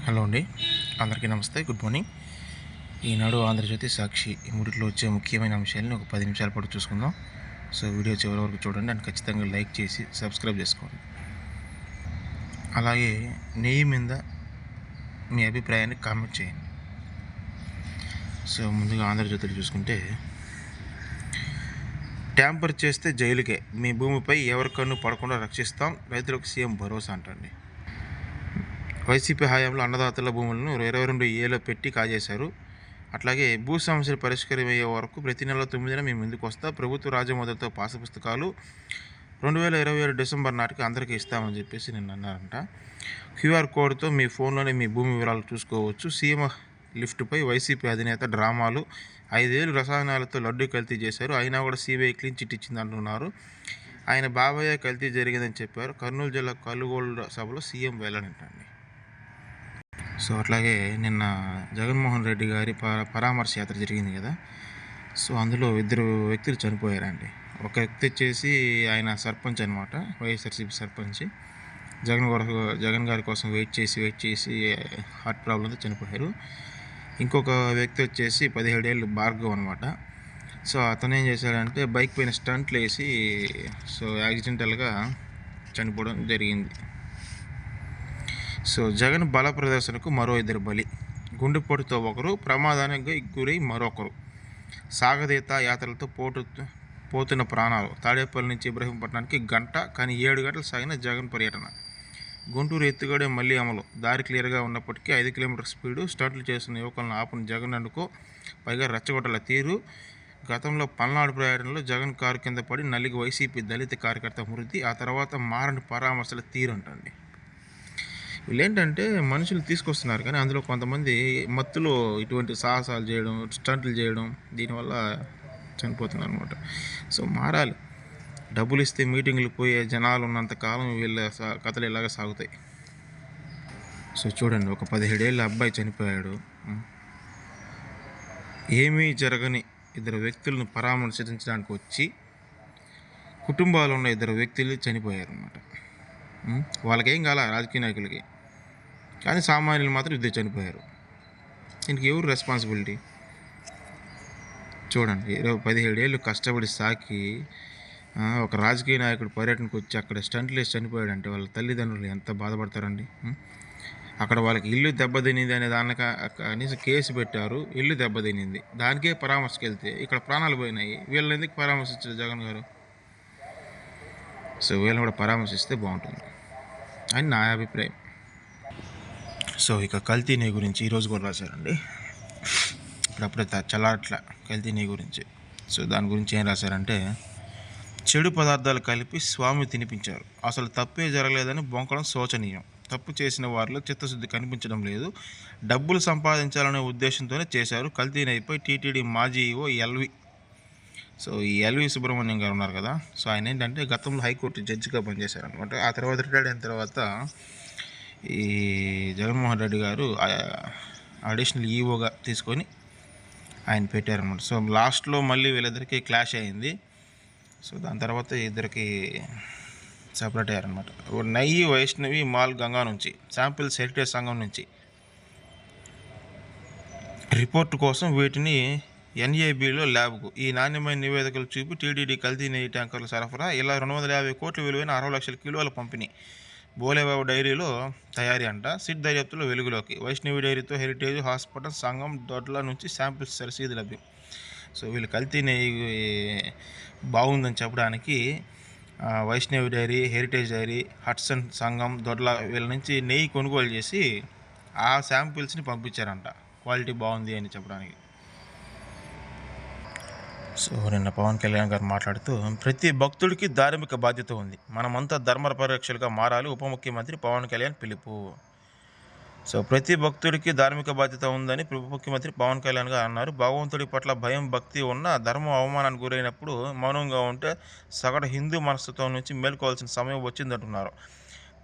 Hello అండి, అందరికీ నమస్తే, గుడ్ మార్నింగ్. ఈనాడు, ఆంధ్రజ్యోతి, సాక్షి ఈ మూడిట్లో వచ్చే ముఖ్యమైన అంశాలను ఒక 10 నిమిషాల పాటు చూసుకుందాం. సో వీడియో చివరి వరకు చూడండి అండ్ ఖచ్చితంగా లైక్ చేసి సబ్స్క్రైబ్ చేసుకోండి. అలాగే నెయ్యి మీద మీ అభిప్రాయాన్ని కామెంట్ చేయండి. సో ముందుగా ఆంధ్రజ్యోతిలో చూసుకుంటే, ట్యాంపర్ చేస్తే జైలుకే, మీ భూమిపై ఎవరి కన్ను పడకుండా రక్షిస్తాం, రైతులకు సీఎం భరోసా అంటండి. వైసీపీ హయాంలో అన్నదాతల భూములను 22A పెట్టి కాజేశారు. అట్లాగే భూ సమస్యలు పరిష్కారమయ్యే వరకు ప్రతి నెల 9న మేము ముందుకు వస్తాం. ప్రభుత్వ రాజమోదలతో పాసు పుస్తకాలు 2027 డిసెంబర్ నాటికి అందరికీ ఇస్తామని చెప్పేసి నిన్న అన్నారంట. క్యూఆర్ కోడ్తో మీ ఫోన్లోనే మీ భూమి వివరాలు చూసుకోవచ్చు. సీఎం లిఫ్ట్పై వైసీపీ అధినేత డ్రామాలు. 5 ఏళ్ళు రసాయనాలతో లడ్డూ కల్తీ చేశారు, అయినా కూడా సిబిఐ క్లీన్ చిట్ ఇచ్చింది అంటున్నారు. ఆయన బాబాయ్ కల్తీ జరిగిందని చెప్పారు. కర్నూలు జిల్లా కలుగోలు సభలో సీఎం వెల్లడింటండి. సో అట్లాగే నిన్న జగన్మోహన్ రెడ్డి గారి పరామర్శ యాత్ర జరిగింది కదా. సో అందులో 2 వ్యక్తులు చనిపోయారండి. ఒక వ్యక్తి వచ్చేసి ఆయన సర్పంచ్ అనమాట, వైఎస్ఆర్సీపీ సర్పంచ్. జగన్ గారి కోసం వెయిట్ చేసి హార్ట్ ప్రాబ్లంతో చనిపోయారు. ఇంకొక వ్యక్తి వచ్చేసి 17 ఏళ్ళు భార్గవ్ అనమాట. సో అతను ఏం చేశాడంటే బైక్ పైన స్టంట్లు వేసి యాక్సిడెంటల్గా చనిపోవడం జరిగింది. సో జగన్ బల ప్రదర్శనకు మరో 2 బలి. గుండెపోటుతో ఒకరు, ప్రమాదానికి గురై మరొకరు. సాగదీత యాత్రలతో పోతున్న ప్రాణాలు. తాడేపల్లి నుంచి ఇబ్రహీంపట్నానికి గంట, కానీ 7 గంటలు సాగిన జగన్ పర్యటన. గుంటూరు ఎత్తుగడే మళ్లీ అమలు. దారి క్లియర్గా ఉన్నప్పటికీ 5 కిలోమీటర్ స్పీడు. స్టంట్లు చేస్తున్న యువకులను ఆపున జగన్ అనుకో, పైగా రెచ్చగొట్టల తీరు. గతంలో పల్నాడు పర్యటనలో జగన్ కారు కింద పడి నలిగి వైసీపీ దళిత కార్యకర్త మృతి. ఆ తర్వాత మారని పరామర్శల తీరు అంటండి. వీళ్ళేంటంటే మనుషులు తీసుకొస్తున్నారు, కానీ అందులో కొంతమంది మత్తులో ఇటువంటి సాహసాలు చేయడం, స్టంట్లు చేయడం, దీనివల్ల చనిపోతున్నారు అనమాట. సో మారాలి. డబ్బులు ఇస్తే మీటింగ్లు పోయే జనాలు ఉన్నంతకాలం వీళ్ళ కథలు ఇలాగ సాగుతాయి. సో చూడండి, ఒక 17 ఏళ్ళ అబ్బాయి చనిపోయాడు. ఏమీ జరగని 2 వ్యక్తులను పరామర్శించడానికి వచ్చి కుటుంబాలు ఉన్న 2 వ్యక్తులు చనిపోయారు అనమాట. వాళ్ళకేం కాల, రాజకీయ నాయకులకి, కానీ సామాన్యులు మాత్రం ఇద్దరు చనిపోయారు. దీనికి ఎవరు రెస్పాన్సిబిలిటీ? చూడండి, 17 ఏళ్ళు కష్టపడి సాకి ఒక రాజకీయ నాయకుడు పర్యటనకు వచ్చి అక్కడ స్టంట్లు వేసి చనిపోయాడంటే వాళ్ళ తల్లిదండ్రులు ఎంత బాధపడతారండి. అక్కడ వాళ్ళకి ఇల్లు దెబ్బతినింది అనే దానికి కనీసం కేసు పెట్టారు, ఇల్లు దెబ్బతినింది, దానికే పరామర్శకు వెళ్తే ఇక్కడ ప్రాణాలు పోయినాయి. వీళ్ళని ఎందుకు పరామర్శించారు జగన్ గారు? సో వీళ్ళని కూడా పరామర్శిస్తే బాగుంటుంది అని నా అభిప్రాయం. సో ఇక కల్తీ నెయ్యి గురించి ఈరోజు కూడా రాశారండి. ఇప్పుడప్పుడే చల్లాట్ల కల్తీ నెయ్యి గురించి. సో దాని గురించి ఏం రాశారంటే, చెడు పదార్థాలు కలిపి స్వామి తినిపించారు, అసలు తప్పే జరగలేదని బొంకడం శోచనీయం. తప్పు చేసిన వారిలో చిత్తశుద్ధి కనిపించడం లేదు, డబ్బులు సంపాదించాలనే ఉద్దేశంతోనే చేశారు. కల్తీ నెయ్యిపై టీటీడీ మాజీ ఈవో ఎల్వి. సో ఈ ఎల్వి సుబ్రహ్మణ్యం గారు ఉన్నారు కదా. సో ఆయన ఏంటంటే గతంలో హైకోర్టు జడ్జిగా పనిచేశారనమాట. ఆ తర్వాత రిటైర్డ్ అయిన తర్వాత ఈ జగన్మోహన్ రెడ్డి గారు అడిషనల్ ఈవోగా తీసుకొని ఆయన పెట్టారనమాట. సో లాస్ట్లో మళ్ళీ వీళ్ళిద్దరికీ క్లాష్ అయింది. సో దాని తర్వాత ఇద్దరికి సపరేట్ అయ్యారనమాట. నెయ్యి వైష్ణవి మాల్ గంగా నుంచి శాంపిల్స్ హెరిటేజ్ సంఘం నుంచి రిపోర్టు కోసం వీటిని ఎన్ఏబిలో ల్యాబ్కు. ఈ నాణ్యమైన నివేదికలు చూపి టీటీడీ కల్తీ నెయ్యి ట్యాంకర్ల సరఫరా, ఇలా 250 కోట్ల విలువైన 60 లక్షల కిలోల పంపిణీ. బోలేబాబు డైరీలో తయారీ అంట. సిట్ దర్యాప్తులో వెలుగులోకి. వైష్ణవి డైరీతో హెరిటేజ్ హాస్పిటల్ సంఘం దొడ్ల నుంచి శాంపిల్స్ రసీదు లభ్యం. సో వీళ్ళు కల్తీ నెయ్యి బాగుందని చెప్పడానికి Vaishnavi dairy, Heritage dairy, Hatsun Sangam Dodla వీళ్ళ నుంచి నెయ్యి కొనుగోలు చేసి ఆ శాంపిల్స్ని పంపించారంట, క్వాలిటీ బాగుంది అని చెప్పడానికి. సో నిన్న పవన్ కళ్యాణ్ గారు మాట్లాడుతూ, ప్రతి భక్తుడికి ధార్మిక బాధ్యత ఉంది, మనమంతా ధర్మ పరిరక్షలుగా మారాలి, ఉప ముఖ్యమంత్రి పవన్ కళ్యాణ్ పిలుపు. సో ప్రతి భక్తుడికి ధార్మిక బాధ్యత ఉందని ఉప ముఖ్యమంత్రి పవన్ కళ్యాణ్ గారు అన్నారు. భగవంతుడి పట్ల భయం, భక్తి ఉన్న ధర్మం అవమానానికి గురైనప్పుడు మౌనంగా ఉంటే సగటు హిందూ మనస్తత్వం నుంచి మేల్కోవాల్సిన సమయం వచ్చిందంటున్నారు.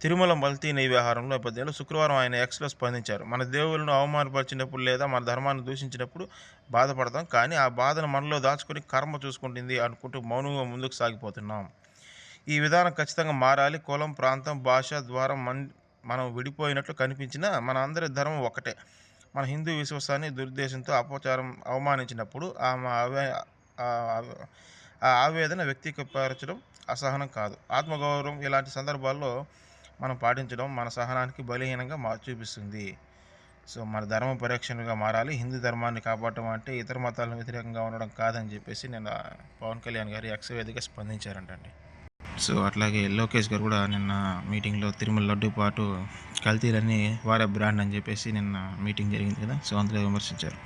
తిరుమల కల్తీ నెయ్యి వ్యవహారంలో నేపథ్యంలో శుక్రవారం ఆయన ఎక్స్లో స్పందించారు. మన దేవుళ్ళను అవమానపరిచినప్పుడు లేదా మన ధర్మాన్ని దూషించినప్పుడు బాధపడతాం, కానీ ఆ బాధను మనలో దాచుకొని కర్మ చూసుకుంటుంది అనుకుంటూ మౌనంగా ముందుకు సాగిపోతున్నాం. ఈ విధానం ఖచ్చితంగా మారాలి. కులం, ప్రాంతం, భాష ద్వారా మనం విడిపోయినట్లు కనిపించినా మన అందరి ధర్మం ఒకటే. మన హిందూ విశ్వాసాన్ని దురుద్దేశంతో అవమానించినప్పుడు ఆ ఆవేదన వ్యక్తిపరచడం అసహనం కాదు, ఆత్మగౌరవం. ఇలాంటి సందర్భాల్లో మనం పాటించడం మన సహనానికి బలహీనంగా చూపిస్తుంది. సో మన ధర్మ పరిరక్షణగా మారాలి. హిందూ ధర్మాన్ని కాపాడటం అంటే ఇతర మతాలను వ్యతిరేకంగా ఉండడం కాదని చెప్పేసి నిన్న పవన్ కళ్యాణ్ గారు ఎక్స్ వేదికగా స్పందించారంటండి. సో అట్లాగే లోకేష్ గారు కూడా నిన్న మీటింగ్లో తిరుమల లడ్డు పాటు కల్తీలన్నీ వారే బ్రాండ్ అని చెప్పేసి నిన్న మీటింగ్ జరిగింది కదా, సో అందులో విమర్శించారు.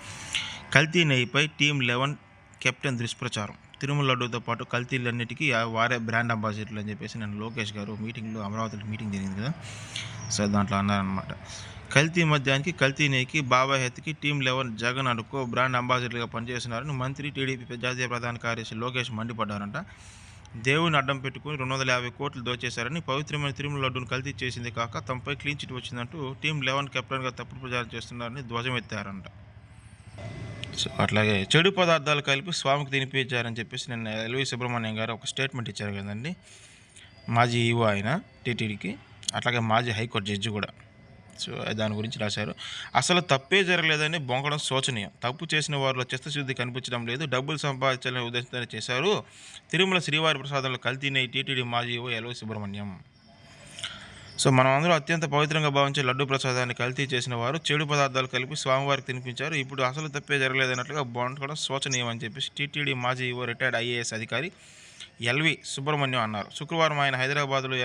కల్తీ నెయ్యిపై టీమ్ 11 కెప్టెన్ దుష్ప్రచారం. తిరుమల లడ్డూతో పాటు కల్తీలన్నిటికీ వారే బ్రాండ్ అంబాసిడర్లు అని చెప్పేసి నేను లోకేష్ గారు మీటింగ్లో అమరావతిలో మీటింగ్ జరిగింది కదా, సో దాంట్లో అన్నారనమాట. కల్తీ మద్యానికి కల్తీ నెయ్యికి బాబాయ్ హెత్కి టీమ్ 11 జగన్ అనుకో బ్రాండ్ అంబాసిడర్గా పనిచేస్తున్నారని మంత్రి టీడీపీ జాతీయ ప్రధాన కార్యదర్శి లోకేష్ మండిపడ్డారంట. దేవుని అడ్డం పెట్టుకుని 250 కోట్లు దోచేశారని, పవిత్రమైన తిరుమల లడ్డూను కల్తీ చేసింది కాక తమపై క్లీన్ చిట్ వచ్చిందంటూ టీమ్ 11 కెప్టెన్గా తప్పుడు ప్రచారం చేస్తున్నారని ధ్వజమెత్తారంట. సో అట్లాగే చెడు పదార్థాలు కలిపి స్వామికి తినిపించారని చెప్పేసి నిన్న ఎల్వి సుబ్రహ్మణ్యం గారు ఒక స్టేట్మెంట్ ఇచ్చారు కదండి. మాజీ ఈవో ఆయన టీటీడీకి, అట్లాగే మాజీ హైకోర్టు జడ్జి కూడా. సో దాని గురించి రాశారు. అసలు తప్పే జరగలేదని బొంకడం శోచనీయం. తప్పు చేసిన వారిలో చిత్తశుద్ధి కనిపించడం లేదు. డబ్బులు సంపాదించాలని ఉద్దేశంతో చేశారు. తిరుమల శ్రీవారి ప్రసాదంలో కల్తీ నెయ్యి టీటీడీ మాజీ ఈవో ఎల్వి సుబ్రహ్మణ్యం. సో మనం అందరూ అత్యంత పవిత్రంగా భావించే లడ్డు ప్రసాదాన్ని కల్తీ చేసిన వారు చెడు పదార్థాలు కలిపి స్వామివారికి తినిపించారు. ఇప్పుడు అసలు తప్పే జరగలేదన్నట్లుగా బొంకడం శోచనీయం అని చెప్పేసి టీటీడీ మాజీ ఈవో రిటైర్డ్ ఐఏఎస్ అధికారి ఎల్వి సుబ్రహ్మణ్యం అన్నారు. శుక్రవారం ఆయన హైదరాబాద్లో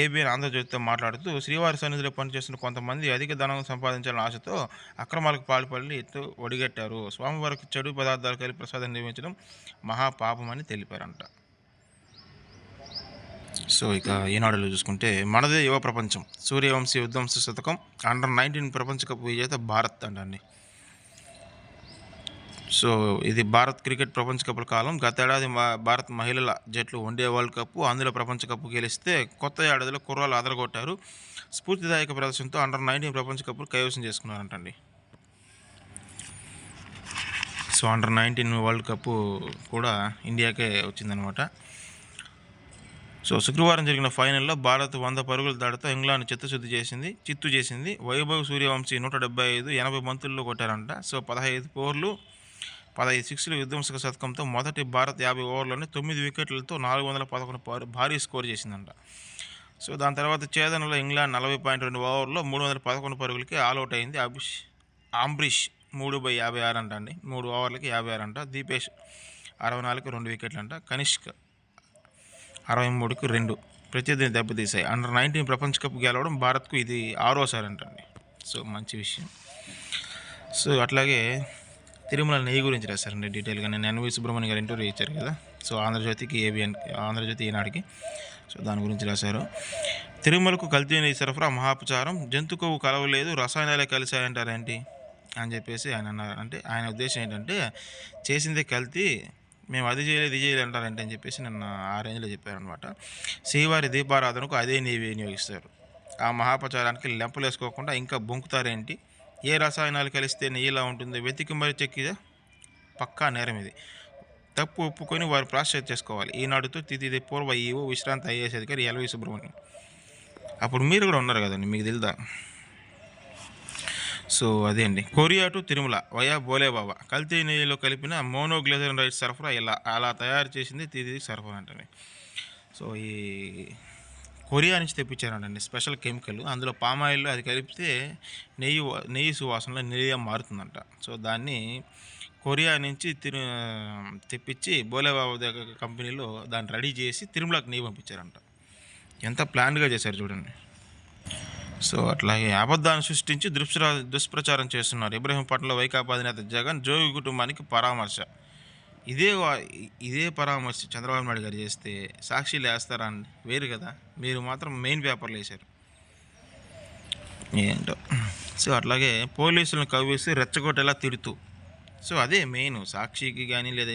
ఏబిఎన్ ఆంధ్రజ్యోతితో మాట్లాడుతూ శ్రీవారి సన్నిధిలో పనిచేస్తున్న కొంతమంది అధిక ధనం సంపాదించాలని ఆశతో అక్రమాలకు పాల్పడి ఒడిగట్టారు. స్వామివారికి చెడు పదార్థాలు కలిపి ప్రసాదం నిర్మించడం మహాపాపమని తెలిపారంట. సో ఇక ఈనాడులో చూసుకుంటే మనదే యువ ప్రపంచం, సూర్యవంశీ విధ్వంస శతకం, అండర్-19 ప్రపంచ కప్ విజేత భారత్ అంటండి. సో ఇది భారత్ క్రికెట్ ప్రపంచ కప్ల కాలం. గతేడాది భారత్ మహిళల జట్లు వన్డే వరల్డ్ కప్, అందులో ప్రపంచ కప్ గెలిస్తే కొత్త ఏడాదిలో కుర్రాలు అదరగొట్టారు. స్ఫూర్తిదాయక ప్రదర్శనతో అండర్-19 ప్రపంచ కప్ను కైవసం చేసుకున్నారంటండి. సో అండర్-19 వరల్డ్ కప్ కూడా ఇండియాకే వచ్చిందనమాట. సో శుక్రవారం జరిగిన ఫైనల్లో భారత్ 100 పరుగుల దాడితో ఇంగ్లాండ్ చిత్తు చేసింది. వైభవ్ సూర్యవంశీ 175, 80 బంతుల్లో కొట్టారంట. సో 15 4లు, 15 6లు విధ్వంసక శతకంతో మొదటి భారత్ 50 ఓవర్లోనే 9 వికెట్లతో 411 భారీ స్కోర్ చేసిందంట. సో దాని తర్వాత ఛేదనలో ఇంగ్లాండ్ 40.2 ఓవర్లో 311 పరుగులకి ఆల్అవుట్ అయింది. అంబ్రీష్ 3/56 అంట అండి, 3 ఓవర్లకి 56 అంట. దీపేష్ 64కి 2 వికెట్లు అంట. కనిష్క్ 63కి 2 ప్రత్యర్థిని దెబ్బతీశాయి. అండర్-19 ప్రపంచ కప్ గెలవడం భారత్కు ఇది 6వసారి అంటండి. సో మంచి విషయం. సో అట్లాగే తిరుమల నెయ్యి గురించి రాశారండి డీటెయిల్గా. నేను ఎన్వి సుబ్రహ్మణ్యం గారు ఇంటర్వ్యూ ఇచ్చారు కదా, సో ఆంధ్రజ్యోతికి, ఆంధ్రజ్యోతి ఈనాడుకి. సో దాని గురించి రాశారు. తిరుమలకు కల్తీ నెయ్యి సరఫరా మహాపచారం, జంతు కొవ్వు కలవలేదు, రసాయనాలే కలిశాయంటారేంటి అని చెప్పేసి ఆయన అన్నారు. అంటే ఆయన ఉద్దేశం ఏంటంటే చేసిందే కల్తీ, మేము అది చేయలేదు ఇది చేయలేదు అంటారంటే అని చెప్పేసి నిన్న ఆ రేంజ్లో చెప్పారనమాట. శ్రీవారి దీపారాధనకు అదే నెయ్యి వినియోగిస్తారు. ఆ మహాపచారానికి లెంపలు వేసుకోకుండా ఇంకా బొంకుతారేంటి? ఏ రసాయనాలు కలిస్తే నెయ్యిలా ఉంటుందో వెతికి మరీ చెక్కిదా? పక్కా నేరం ఇది. తప్పు ఒప్పుకొని వారు ప్రాశ్చిత్యం చేసుకోవాలి. ఈనాడుతో తిథిది పూర్వ ఈవో విశ్రాంత ఐఏఎస్ అధికారి ఎల్వి సుబ్రహ్మణ్యం. అప్పుడు మీరు కూడా ఉన్నారు కదండి, మీకు తెలుదా? సో అదే అండి. Korea to Tirumala via Bhole Baba, కల్తీ నెయ్యిలో కలిపిన మోనోగ్లిజరిన్ రైస్ సరఫరా అలా తయారు చేసింది తిథి సరఫరా అంటండి. సో ఈ కొరియా నుంచి తెప్పించారంటండి స్పెషల్ కెమికల్. అందులో పామాయిల్ అది కలిపితే నెయ్యి సువాసనలో నెయ్యి మారుతుందంట. సో దాన్ని కొరియా నుంచి తెప్పించి బోలేబాబా దగ్గర కంపెనీలో దాన్ని రెడీ చేసి తిరుమలకు నెయ్యి పంపించారంట. ఎంత ప్లాన్గా చేశారు చూడండి. సో అట్లాగే అబద్ధాన్ని సృష్టించి దుష్ప్రచారం చేస్తున్నారు. ఇబ్రహీంపట్నంలో వైకాపా అధినేత జగన్ జోగి కుటుంబానికి పరామర్శ. ఇదే పరామర్శ చంద్రబాబు నాయుడు గారు చేస్తే సాక్షిలు వేస్తారా అండి? వేరు కదా, మీరు మాత్రం మెయిన్ పేపర్లు వేశారు ఏంటో. సో అట్లాగే పోలీసులను కవ్వేసి రెచ్చగొట్టేలా తిడుతూ, సో అదే మెయిన్. సాక్షికి కానీ లేదా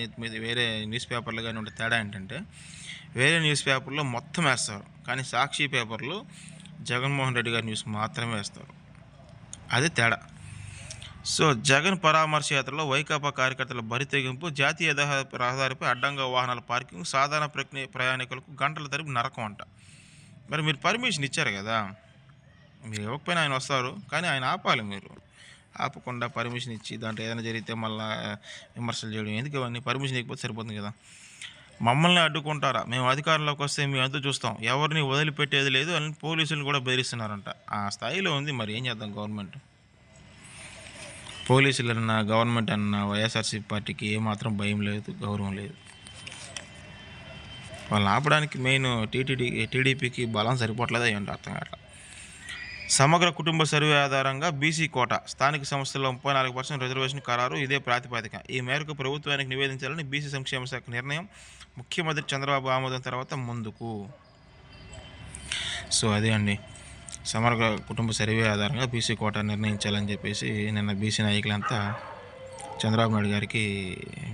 వేరే న్యూస్ పేపర్లు కానీ ఉంటే తేడా ఏంటంటే వేరే న్యూస్ పేపర్లో మొత్తం వేస్తారు, కానీ సాక్షి పేపర్లో జగన్మోహన్ రెడ్డి గారి న్యూస్ మాత్రమే వేస్తారు. అదే తేడా. సో జగన్ పరామర్శ యాత్రలో వైకాపా కార్యకర్తల బరితెగింపు, జాతీయ రహదారిపై అడ్డంగా వాహనాల పార్కింగ్, సాధారణ ప్రయాణికులకు గంటల తరపు నరకం అంట. మరి మీరు పర్మిషన్ ఇచ్చారు కదా, మీరు ఇవ్వకపోయినా ఆయన వస్తారు, కానీ ఆయన ఆపాలి. మీరు ఆపకుండా పర్మిషన్ ఇచ్చి దాంట్లో ఏదైనా జరిగితే మళ్ళీ విమర్శలు చేయడం ఎందుకు? ఇవన్నీ పర్మిషన్ ఇవ్వకపోతే సరిపోతుంది కదా. మమ్మల్ని అడ్డుకుంటారా? మేము అధికారంలోకి వస్తే మేము అంతా చూస్తాం, ఎవరిని వదిలిపెట్టేది లేదు అని పోలీసులు కూడా బెదిరిస్తున్నారంట. ఆ స్థాయిలో ఉంది. మరి ఏం చేద్దాం? గవర్నమెంట్, పోలీసులు అన్న, గవర్నమెంట్ అన్న, వైఎస్ఆర్సీపీ పార్టీకి ఏమాత్రం భయం లేదు, గౌరవం లేదు. వాళ్ళని ఆపడానికి మెయిన్ టీడీపీకి బలం సరిపోవట్లేదా ఏంటో అర్థం కావట్లేదు. సమగ్ర కుటుంబ సర్వే ఆధారంగా బీసీ కోటా, స్థానిక సంస్థల్లో 34% రిజర్వేషన్ ఖరారు. ఇదే ప్రాతిపదిక. ఈ మేరకు ప్రభుత్వానికి నివేదించాలని బీసీ సంక్షేమ శాఖ నిర్ణయం. ముఖ్యమంత్రి చంద్రబాబు ఆమోదం తర్వాత ముందుకు. సో అదే అండి, సమగ్ర కుటుంబ సర్వే ఆధారంగా బీసీ కోటా నిర్ణయించాలని చెప్పేసి నిన్న బీసీ నాయకులంతా చంద్రబాబు నాయుడు గారికి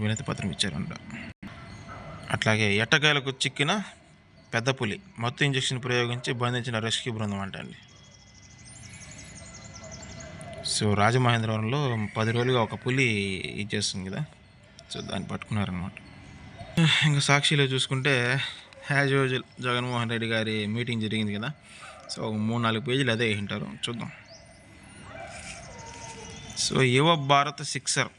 వినతి పత్రం ఇచ్చారంట. అట్లాగే ఎట్టకేలకు చిక్కిన పెద్ద పులి, మత్తు ఇంజెక్షన్ ప్రయోగించి బంధించిన రెస్క్యూ బృందం అంట అండి. సో రాజమహేంద్రవరంలో 10 రోజులుగా ఒక పులి ఇచ్చేస్తుంది కదా, సో దాన్ని పట్టుకున్నారనమాట. ఇంకా సాక్షిలో చూసుకుంటే యాజ్ యూజువల్ జగన్మోహన్ రెడ్డి గారి మీటింగ్ జరిగింది కదా, సో 3-4 పేజీలు అదే వింటారు, చూద్దాం. సో యువ భారత్ సిక్సర్,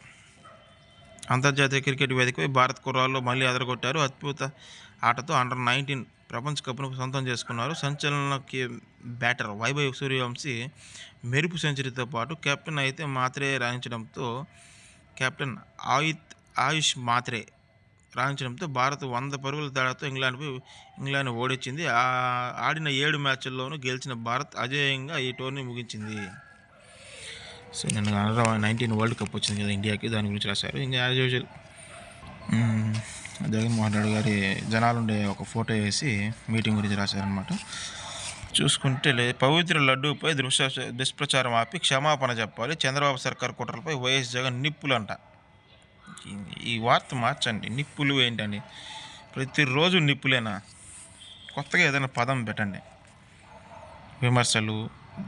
అంతర్జాతీయ క్రికెట్ వేదికపై భారత్ కుర్రాళ్ళు మళ్ళీ అదరగొట్టారు. అద్భుత ఆటతో అండర్-19 ప్రపంచ కప్ను సొంతం చేసుకున్నారు. సంచలన బ్యాటర్ వైభవ్ సూర్యవంశీ మెరుపు సెంచరీతో పాటు కెప్టెన్ అయితే మాత్రే రాణించడంతో ఆయుష్ మాత్రే రాణించడంతో భారత్ 100 పరుగుల తేడాతో ఇంగ్లాండ్ ఓడించింది. ఆడిన 7 మ్యాచ్ల్లోనూ గెలిచిన భారత్ అజేయంగా ఈ టోర్నీ ముగించింది. సో నిన్న అండర్-19 వరల్డ్ కప్ వచ్చింది కదా ఇండియాకి, దాని గురించి రాశారు. ఇంకా యాజ్ యూజువల్ జగన్మోహన్ రెడ్డి గారి జనాలుండే ఒక ఫోటో వేసి మీటింగ్ గురించి రాశారనమాట. చూసుకుంటే పవిత్ర లడ్డూపై దుష్ప్రచారం ఆపి క్షమాపణ చెప్పాలి. చంద్రబాబు సర్కార్ కుట్రలపై వైఎస్ జగన్ నిప్పులంట. ఈ వార్త మార్చండి. నిప్పులు ఏంటండి? ప్రతిరోజు నిప్పులేనా? కొత్తగా ఏదైనా పదం పెట్టండి. విమర్శలు,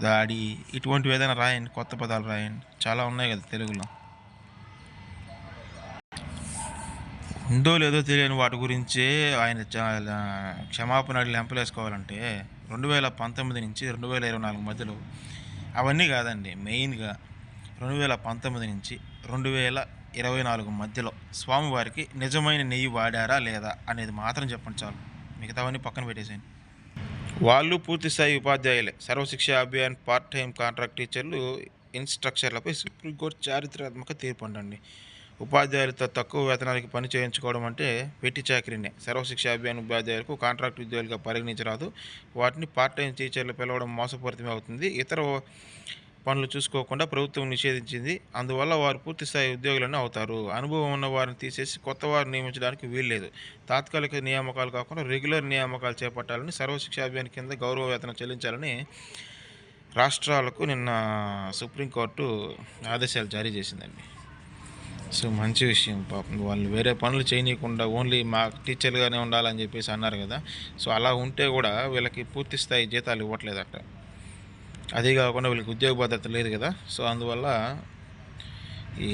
దాడి, ఇటువంటివి ఏదైనా రాయండి, కొత్త పదాలు రాయండి. చాలా ఉన్నాయి కదా తెలుగులో. ఉందో లేదో తెలియని వాటి గురించే ఆయన క్షమాపణ లెంపలేసుకోవాలంటే 2019 నుంచి 2024 మధ్యలో అవన్నీ కాదండి. మెయిన్గా 2019 నుంచి 2024 మధ్యలో స్వామివారికి నిజమైన నెయ్యి వాడారా లేదా అనేది మాత్రం చెప్పండి చాలు. మిగతావన్నీ పక్కన పెట్టేసేయండి. వాళ్ళు పూర్తిస్థాయి ఉపాధ్యాయులే. Sarva Shiksha Abhiyan part time contract టీచర్లు, ఇన్స్ట్రక్టర్లపై సుప్రీంకోర్టు చారిత్రాత్మక తీర్పు అంటండి. ఉపాధ్యాయులతో తక్కువ వేతనానికి పని చేయించుకోవడం అంటే వెట్టి చాకరీనే. సర్వశిక్ష అభియాన్ ఉపాధ్యాయులకు కాంట్రాక్ట్ ఉద్యోగులుగా పరిగణించరాదు. వాటిని పార్ట్ టైం టీచర్లు పిలవడం మోసపూరితమే అవుతుంది. ఇతర పనులు చూసుకోకుండా ప్రభుత్వం నిషేధించింది. అందువల్ల వారు పూర్తిస్థాయి ఉద్యోగులను అవుతారు. అనుభవం ఉన్న వారిని తీసేసి కొత్త వారిని నియమించడానికి వీల్లేదు. తాత్కాలిక నియామకాలు కాకుండా రెగ్యులర్ నియామకాలు చేపట్టాలని, సర్వశిక్ష అభియాన్ కింద గౌరవ వేతనం చెల్లించాలని రాష్ట్రాలకు నిన్న సుప్రీంకోర్టు ఆదేశాలు జారీ చేసిందండి. సో మంచి విషయం. పాపం వాళ్ళు వేరే పనులు చేయనీయకుండా ఓన్లీ మా టీచర్లుగానే ఉండాలని చెప్పేసి అన్నారు కదా. సో అలా ఉంటే కూడా వీళ్ళకి పూర్తి స్థాయి జీతాలు ఇవ్వట్లేదట. అదే కాకుండా వీళ్ళకి ఉద్యోగ భద్రత లేదు కదా. సో అందువల్ల ఈ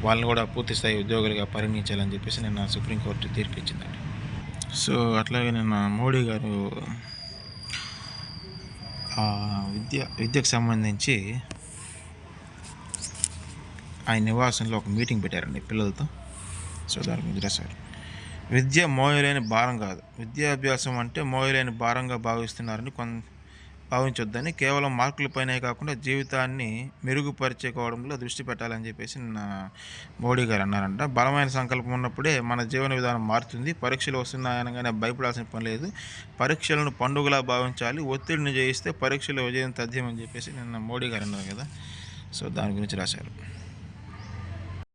వాళ్ళని కూడా పూర్తి స్థాయి ఉద్యోగులుగా పరిగణించాలని చెప్పేసి నిన్న సుప్రీంకోర్టు తీర్పు ఇచ్చిందండి. సో అట్లాగే నిన్న మోడీ గారు విద్యకు సంబంధించి ఆయన నివాసంలో ఒక మీటింగ్ పెట్టారండి పిల్లలతో. సో దాని గురించి రాశారు. విద్య మోయలేని భారం కాదు, విద్యాభ్యాసం అంటే మోయలేని భారంగా భావించొద్దని, కేవలం మార్కులపైనే కాకుండా జీవితాన్ని మెరుగుపరుచుకోవడంలో దృష్టి పెట్టాలని చెప్పేసి నిన్న మోడీ గారు అన్నారంట. బలమైన సంకల్పం ఉన్నప్పుడే మన జీవన విధానం మారుతుంది. పరీక్షలు వస్తున్నాయనగానే భయపడాల్సిన పని లేదు. పరీక్షలను పండుగలా భావించాలి. ఒత్తిడిని జయిస్తే పరీక్షలో విజయం తథ్యం అని చెప్పేసి నిన్న మోడీ గారు అన్నారు కదా. సో దాని గురించి రాశారు.